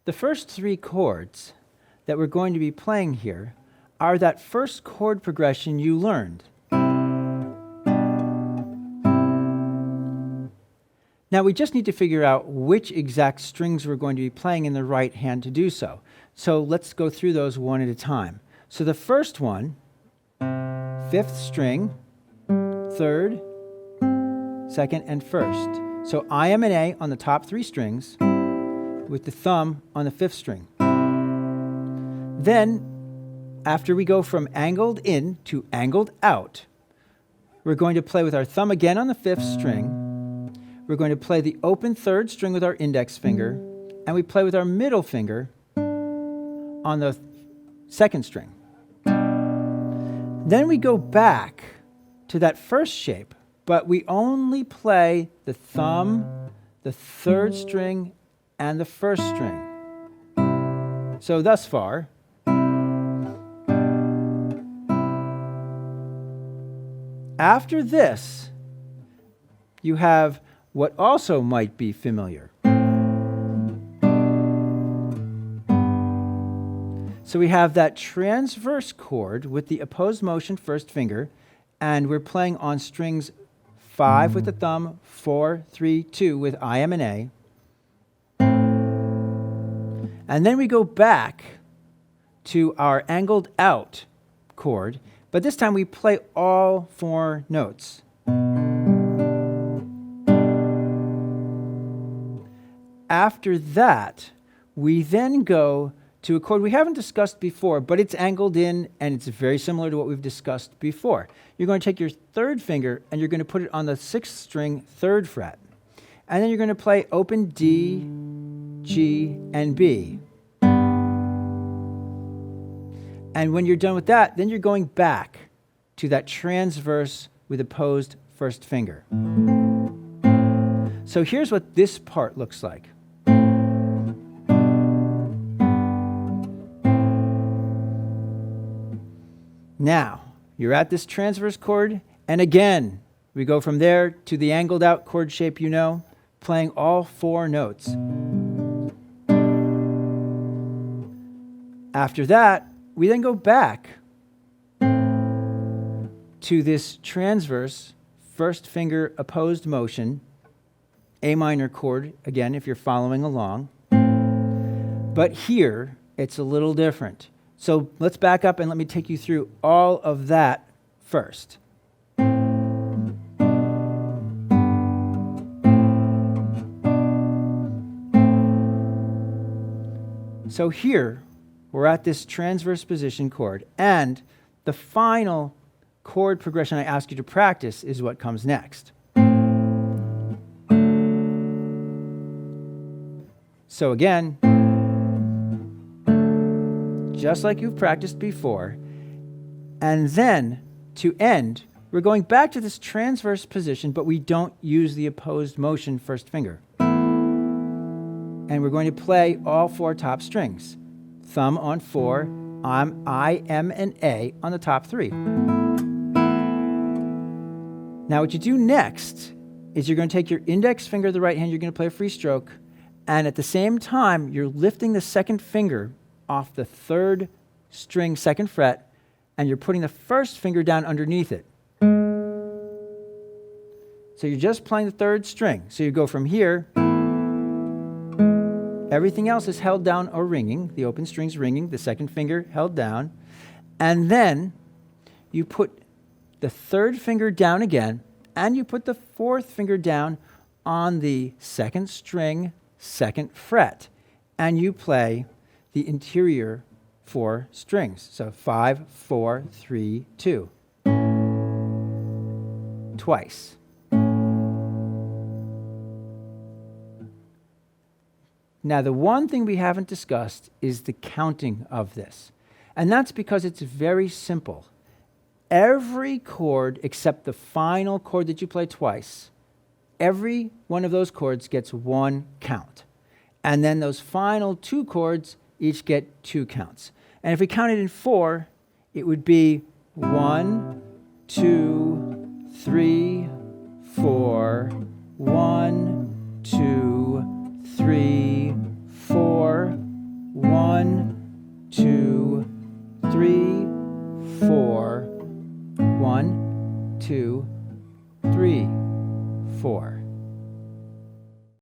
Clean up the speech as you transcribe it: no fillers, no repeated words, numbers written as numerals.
The first three chords that we're going to be playing here are that first chord progression you learned. Now we just need to figure out which exact strings we're going to be playing in the right hand to do so. So let's go through those one at a time. So the first one, fifth string, third, second, and first. So I am an A on the top three strings with the thumb on the fifth string. Then, after we go from angled in to angled out, we're going to play with our thumb again on the fifth string. We're going to play the open third string with our index finger, and we play with our middle finger on the second string. Then we go back to that first shape, but we only play the thumb, the third string, and the first string. So thus far, after this, you have what also might be familiar. So we have that transverse chord with the opposed motion first finger, and we're playing on strings 5 with the thumb, 4, 3, 2 with I am an A. And then we go back to our angled out chord, but this time we play all 4 notes. After that, we then go to a chord we haven't discussed before, but it's angled in and it's very similar to what we've discussed before. You're going to take your third finger and you're going to put it on the 6th string, 3rd fret. And then you're going to play open D, G, and B. And when you're done with that, then you're going back to that transverse with opposed first finger. So here's what this part looks like. Now, you're at this transverse chord, and again, we go from there to the angled out chord shape you know, playing all 4 notes. After that, we then go back to this transverse first finger opposed motion, A minor chord, again, if you're following along. But here, it's a little different. So let's back up and let me take you through all of that first. So here, we're at this transverse position chord, and the final chord progression I ask you to practice is what comes next. So again, just like you've practiced before, and then to end, we're going back to this transverse position, but we don't use the opposed motion first finger. And we're going to play all 4 top strings. Thumb on 4, I, M, and A on the top 3. Now what you do next is you're going to take your index finger of the right hand, you're going to play a free stroke, and at the same time, you're lifting the second finger off the 3rd string, 2nd fret, and you're putting the first finger down underneath it. So you're just playing the 3rd string. So you go from here, everything else is held down or ringing, the open string's ringing, the 2nd finger held down, and then you put the 3rd finger down again, and you put the 4th finger down on the 2nd string, 2nd fret, and you play the interior 4 strings. So 5, 4, 3, 2. Twice. Now, the one thing we haven't discussed is the counting of this. And that's because it's very simple. Every chord except the final chord that you play twice, every one of those chords gets 1 count. And then those final 2 chords each get 2 counts. And if we counted in 4, it would be 1, 2, 3, 4, 1, 2, 3, 4, 1, 2, 3, 4. 1, 2, 3, 4.